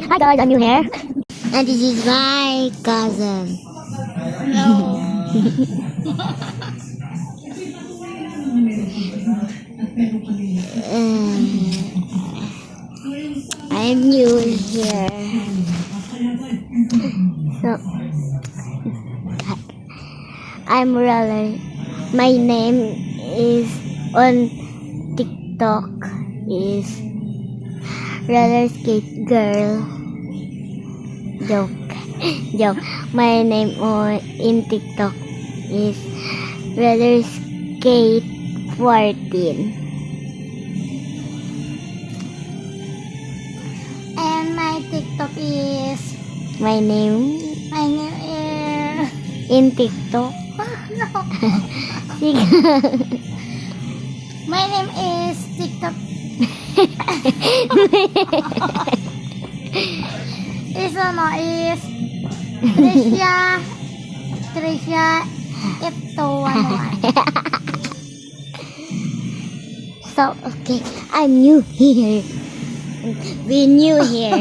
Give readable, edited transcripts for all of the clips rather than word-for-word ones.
Hi guys, I'm new here. And this is my cousin. Hello. I'm new here. So, I'm really, my name is on TikTok is roller skate girl. Joke. Joke. My name on in TikTok is roller skate 14. And my TikTok is My name in TikTok. no. Sige. My name is TikTok. Is Tricia ito So, okay, I'm new here. We new here.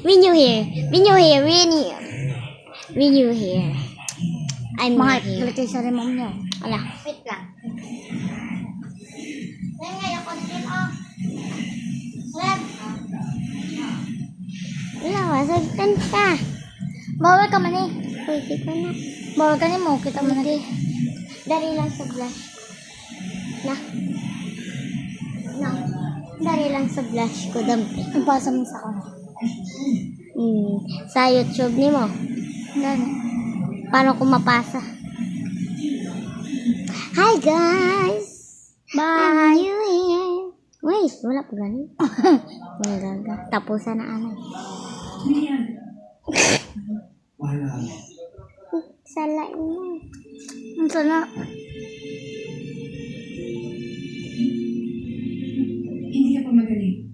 We new here. We new here. We new here. I'm new Mga here. balik kayo sa remom nyo. Wala. Wait lang. Ngayon ko din Wala, wasagtan ka. Bawal ka man eh. Pwede ko na. Bawal ka ni mo. Kita mo na di. Dari lang sa blush. Na. Dari lang sa blush ko dampi. Ipasa mo sa ako. Sa YouTube ni mo. Gano'n. Paano ko mapasa? Hi guys! I'm Bye! new here. Wait, wala pa ganun. Wala gaga. Tapusan na ano. Salain mo. Ang sana. Hindi ka pa magaling.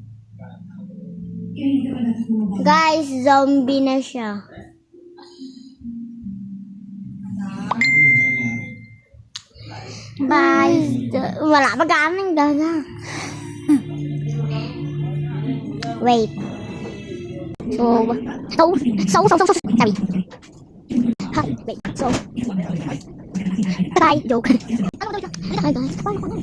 Kaya hindi ka pa dapat bumaba. Guys, zombie na siya. Bye! Wala pa ganun gaga. Wait. So, sorry. Ha, wait, so. Bye, joke. Hi guys, paano ko nun?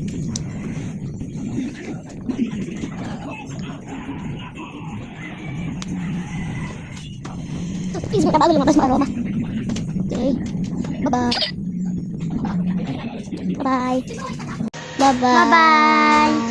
Please, bago lumabas mo aroma. Okay. Bye-bye. Bye-bye. Bye-bye. Bye-bye!